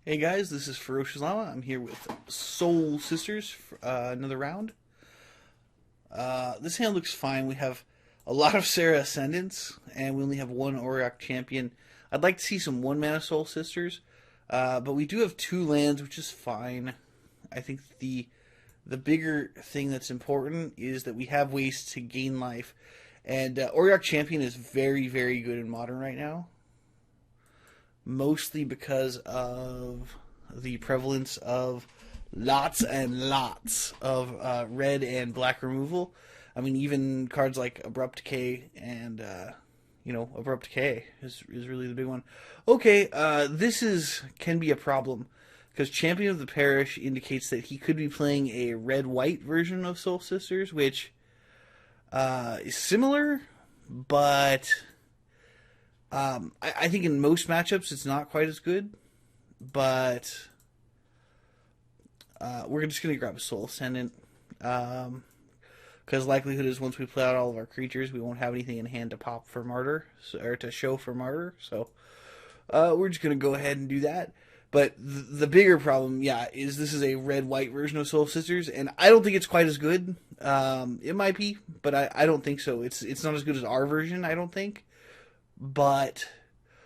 Hey guys, this is Ferociousllama. I'm here with Soul Sisters for another round. This hand looks fine. We have a lot of Sarah Ascendants, and we only have one Auriok Champion. I'd like to see some one mana Soul Sisters, but we do have two lands, which is fine. I think the bigger thing that's important is that we have ways to gain life, and Auriok Champion is very, very good in Modern right now. Mostly because of the prevalence of lots and lots of red and black removal. I mean, even cards like Abrupt Decay and Abrupt Decay is really the big one. Okay, this can be a problem because Champion of the Parish indicates that he could be playing a red-white version of Soul Sisters, which is similar, but I think in most matchups it's not quite as good, but we're just going to grab a Soul Ascendant, because likelihood is once we play out all of our creatures, we won't have anything in hand to pop for Martyr, or to show for Martyr, so we're just going to go ahead and do that. But the bigger problem, is this is a red-white version of Soul Sisters, and I don't think it's quite as good. It might be, but I don't think so. It's not as good as our version, I don't think. But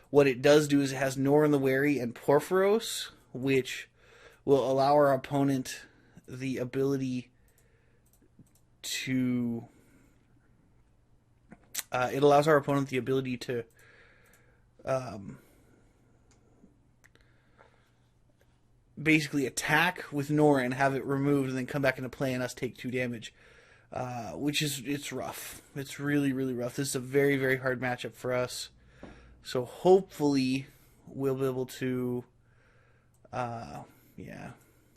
what it does do is it has Nor in the Wary and Porphyros, which will allow our opponent the ability to... it allows our opponent the ability to basically attack with Nora and have it removed and then come back into play and us take 2 damage. It's rough. It's really, really rough. This is a very, very hard matchup for us. So hopefully we'll be able to,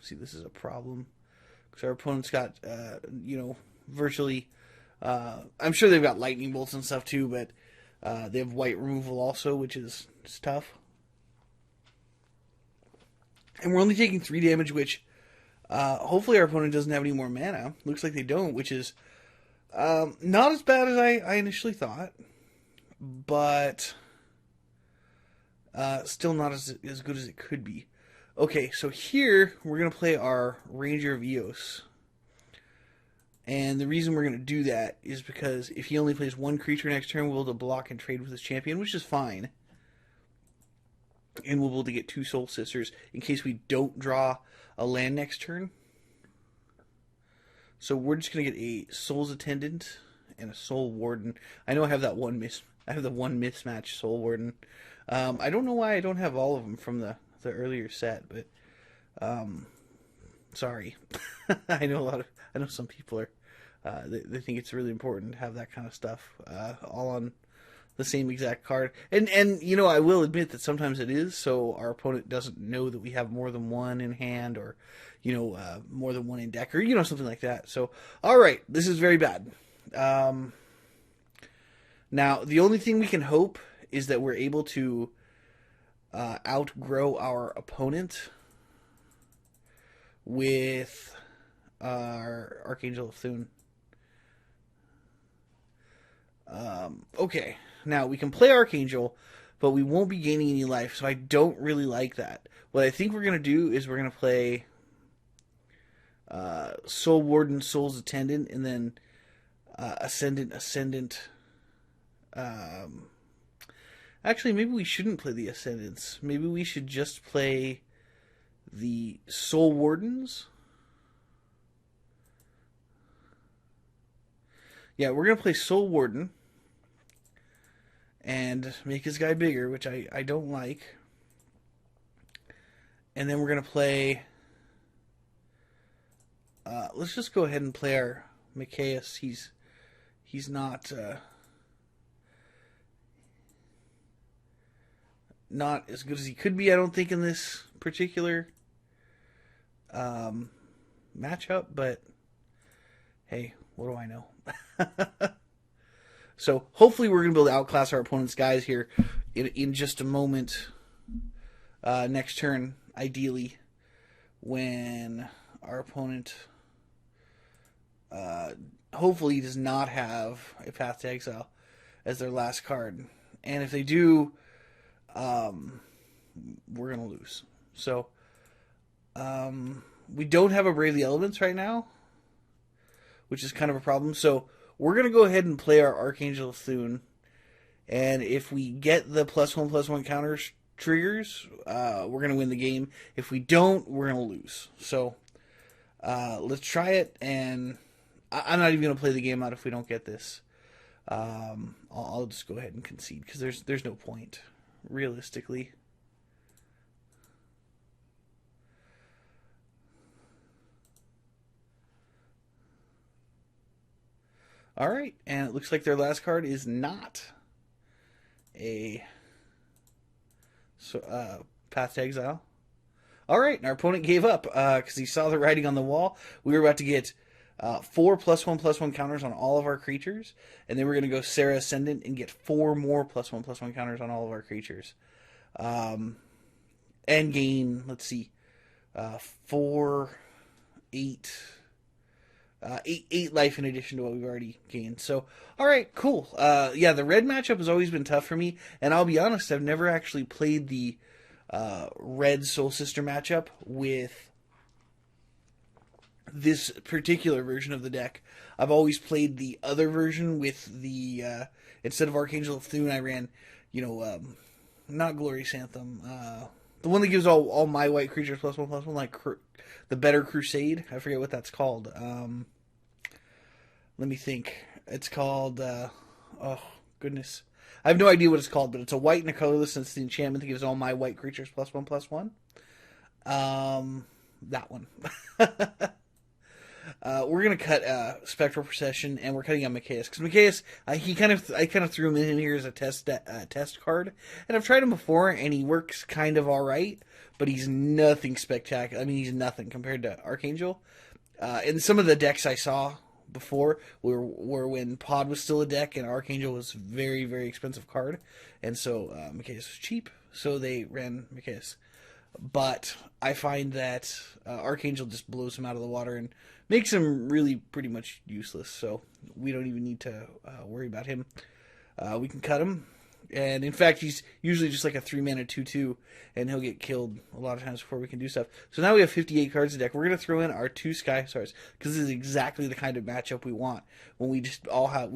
see, this is a problem. Because our opponent's got, virtually, I'm sure they've got lightning bolts and stuff too, but they have white removal also, which is tough. And we're only taking 3 damage, which... hopefully our opponent doesn't have any more mana. Looks like they don't, which is not as bad as I initially thought, but still not as good as it could be. Okay, so here we're going to play our Ranger of Eos. And the reason we're going to do that is because if he only plays one creature next turn, we'll be able to block and trade with his champion, which is fine. And we'll be able to get 2 Soul Sisters in case we don't draw a land next turn. So we're just gonna get a Soul's Attendant and a Soul Warden. I know I have that one mismatch Soul Warden. I don't know why I don't have all of them from the earlier set, but sorry. I know some people are they think it's really important to have that kind of stuff all on the same exact card. And I will admit that sometimes it is, so our opponent doesn't know that we have more than one in hand, or, more than one in deck, or, something like that. So, alright, this is very bad. Now, the only thing we can hope is that we're able to outgrow our opponent with our Archangel of Thune. Okay, now we can play Archangel, but we won't be gaining any life, so I don't really like that. What I think we're going to do is we're going to play Soul Warden, Soul's Attendant, and then Ascendant. Actually, maybe we shouldn't play the Ascendants. Maybe we should just play the Soul Wardens. Yeah, we're going to play Soul Warden and make his guy bigger, which I don't like. And then we're going to play... let's just go ahead and play our Mikaeus. He's not... not as good as he could be, I don't think, in this particular matchup, but hey, what do I know? So hopefully we're going to be able to outclass our opponent's guys here in just a moment. Next turn, ideally, when our opponent hopefully does not have a Path to Exile as their last card. And if they do, we're going to lose. So, we don't have a Brave the Elements right now, which is kind of a problem. So, we're going to go ahead and play our Archangel of Thune. And if we get the +1/+1 counters triggers, we're going to win the game. If we don't, we're going to lose. So, let's try it. And I'm not even going to play the game out if we don't get this. I'll just go ahead and concede because there's no point, realistically. All right, and it looks like their last card is not a Path to Exile. All right, and our opponent gave up because he saw the writing on the wall. We were about to get 4 +1/+1 counters on all of our creatures, and then we're going to go Serra Ascendant and get 4 more +1/+1 counters on all of our creatures. And gain, let's see, 4, 8... 8 life in addition to what we've already gained. So, all right, cool. Yeah, the red matchup has always been tough for me, and I'll be honest, I've never actually played the red Soul Sister matchup with this particular version of the deck. I've always played the other version with the instead of Archangel of Thune, I ran, not Glorious Anthem, the one that gives all my white creatures +1/+1, like the Better Crusade. I forget what that's called. Let me think. It's called, oh, goodness. I have no idea what it's called, but it's a white and a colorless, and it's the enchantment that gives all my white creatures +1/+1. That one. We're going to cut Spectral Procession, and we're cutting out Mikaeus. Because Mikaeus, I kind of threw him in here as a test card. And I've tried him before, and he works kind of alright, but he's nothing spectacular. I mean, he's nothing compared to Archangel. And some of the decks I saw before were when Pod was still a deck, and Archangel was a very, very expensive card. And so Mikaeus was cheap, so they ran Mikaeus. But I find that Archangel just blows him out of the water and makes him really pretty much useless. So we don't even need to worry about him. We can cut him. And in fact, he's usually just like a 3-mana 2/2, and he'll get killed a lot of times before we can do stuff. So now we have 58 cards in the deck. We're going to throw in our 2 Sky Stars, because this is exactly the kind of matchup we want. When we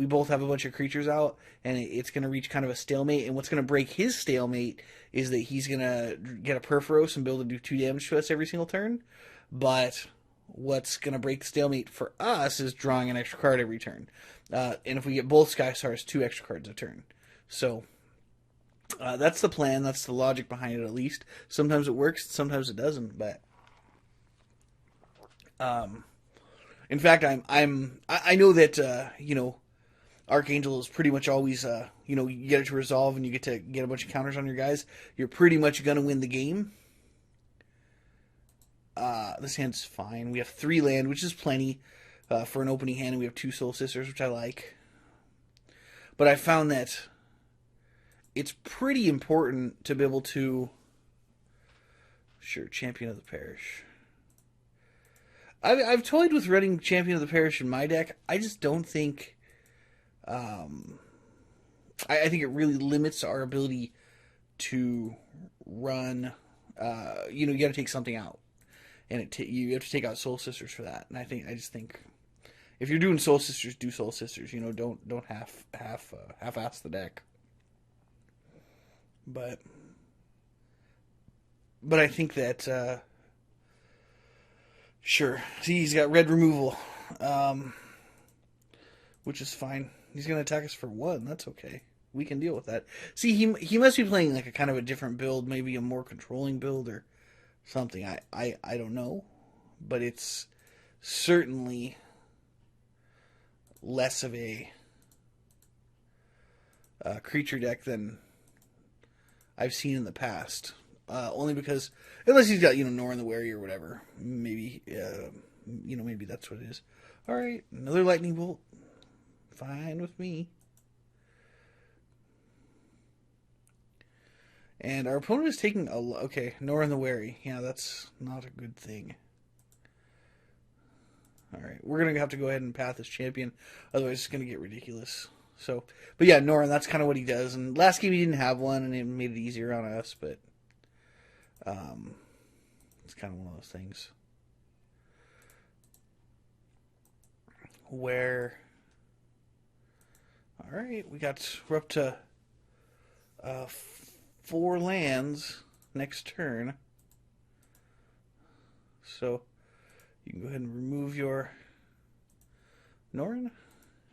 both have a bunch of creatures out, and it's going to reach kind of a stalemate. And what's going to break his stalemate is that he's going to get a Perforos and be able to do 2 damage to us every single turn. But what's going to break the stalemate for us is drawing an extra card every turn. And if we get both Sky Stars, 2 extra cards a turn. So that's the plan. That's the logic behind it, at least. Sometimes it works, sometimes it doesn't. But in fact, I know that Archangel is pretty much always you get it to resolve and you get to get a bunch of counters on your guys. You're pretty much gonna win the game. This hand's fine. We have 3 land, which is plenty for an opening hand, and we have 2 Soul Sisters, which I like. But I found that it's pretty important to be able to... Sure, Champion of the Parish. I've toyed with running Champion of the Parish in my deck. I just don't think... I think it really limits our ability to run... you got to take something out. And you have to take out Soul Sisters for that. And I just think... If you're doing Soul Sisters, do Soul Sisters. Don't half-ass the deck. But I think that sure. See, he's got red removal, which is fine. He's going to attack us for 1. That's okay. We can deal with that. See, he must be playing like a kind of a different build, maybe a more controlling build or something. I don't know, but it's certainly less of a creature deck than I've seen in the past. Only because, unless he's got, Norin the Wary or whatever. Maybe, maybe that's what it is. Alright, another Lightning Bolt. Fine with me. And our opponent is taking okay, Norin the Wary. Yeah, that's not a good thing. Alright, we're going to have to go ahead and path this champion. Otherwise, it's going to get ridiculous. So, but yeah, Norin, that's kind of what he does. And last game he didn't have one, and it made it easier on us. But, It's kind of one of those things where, all right, we're up to 4 lands next turn. So you can go ahead and remove your Norn,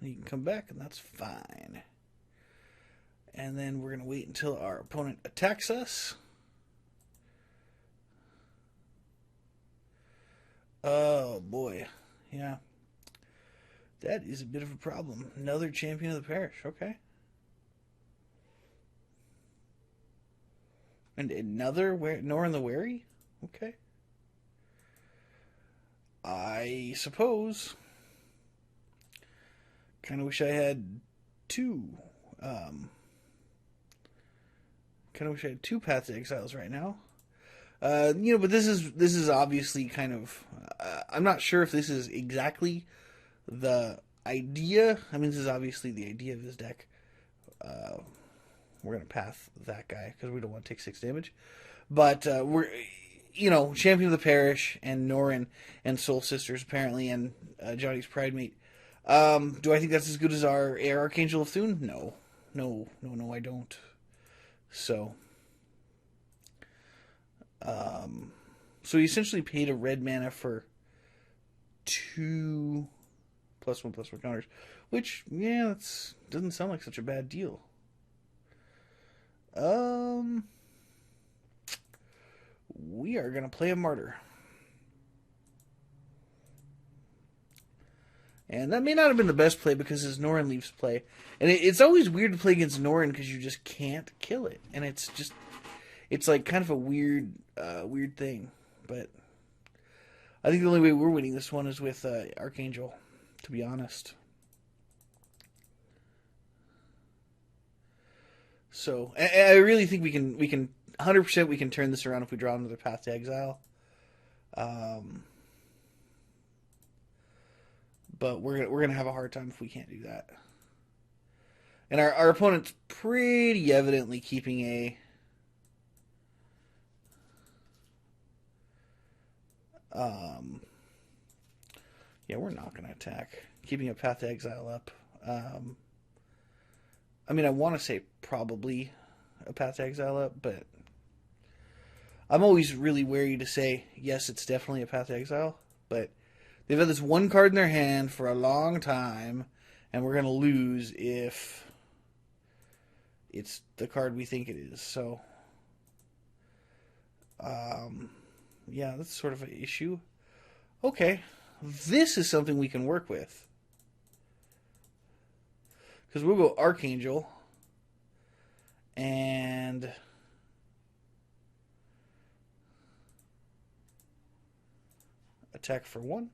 and you can come back, and that's fine. And then we're going to wait until our opponent attacks us. Oh, boy. Yeah. That is a bit of a problem. Another champion of the parish. Okay. And another Norn the Wary? Okay. I suppose. Kind of wish I had 2. Kind of wish I had 2 Paths to Exiles right now. But this is obviously kind of. I'm not sure if this is exactly the idea. I mean, this is obviously the idea of this deck. We're gonna path that guy because we don't want to take 6 damage. But we're, Champion of the Parish and Norrin and Soul Sisters apparently, and Johnny's Pride Mate. Do I think that's as good as our Archangel of Thune? No, I don't. So he essentially paid a red mana for 2 +1/+1 counters, which, yeah, that doesn't sound like such a bad deal. We are going to play a Martyr. And that may not have been the best play because his Norrin leaves play. And it's always weird to play against Norrin because you just can't kill it. And it's like kind of a weird thing. But I think the only way we're winning this one is with Archangel, to be honest. So I really think we can 100% we can turn this around if we draw another Path to Exile. But we're gonna have a hard time if we can't do that. And our opponent's pretty evidently keeping a yeah, we're not gonna attack. Keeping a Path to Exile up. I mean, I want to say probably a Path to Exile up, but I'm always really wary to say yes, it's definitely a Path to Exile, but they've had this one card in their hand for a long time, and we're going to lose if it's the card we think it is. So, yeah, that's sort of an issue. Okay, this is something we can work with. Because we'll go Archangel and attack for 1.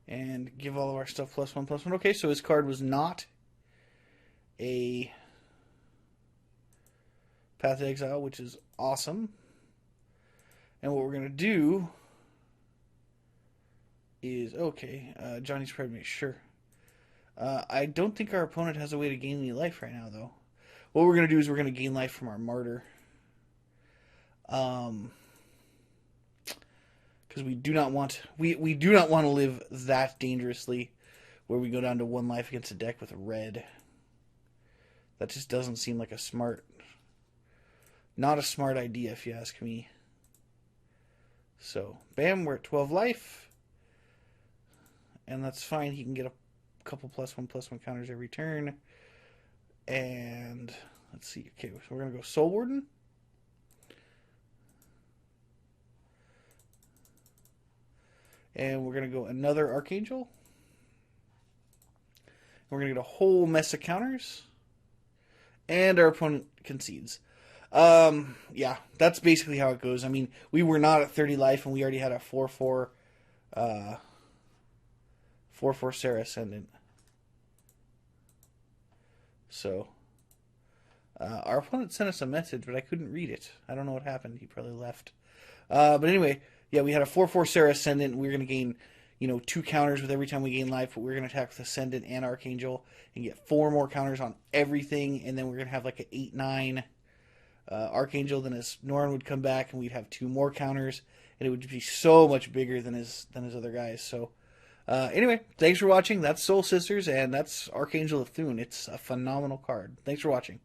And give all of our stuff +1/+1. Okay, so his card was not a Path to Exile, which is awesome. And what we're going to do is, okay, Johnny's Pride Mate, sure. I don't think our opponent has a way to gain any life right now, though. What we're going to do is we're going to gain life from our Martyr. Because we do not want we do not want to live that dangerously where we go down to 1 life against a deck with a red. That just doesn't seem like not a smart idea, if you ask me. So, bam, we're at 12 life. And that's fine. He can get a couple +1/+1 counters every turn. And let's see. Okay, so we're going to go Soul Warden. And we're going to go another Archangel. And we're going to get a whole mess of counters. And our opponent concedes. Yeah, that's basically how it goes. I mean, we were not at 30 life, and we already had a 4/4 Serra Ascendant. So, our opponent sent us a message, but I couldn't read it. I don't know what happened. He probably left. But anyway, yeah, we had a 4/4 Serra Ascendant, and we were going to gain, 2 counters with every time we gain life, but we were going to attack with Ascendant and Archangel and get 4 more counters on everything, and then we're going to have like an 8/9 Archangel, then his Norn would come back, and we'd have 2 more counters, and it would be so much bigger than his other guys. So anyway, thanks for watching. That's Soul Sisters, and that's Archangel of Thune. It's a phenomenal card. Thanks for watching.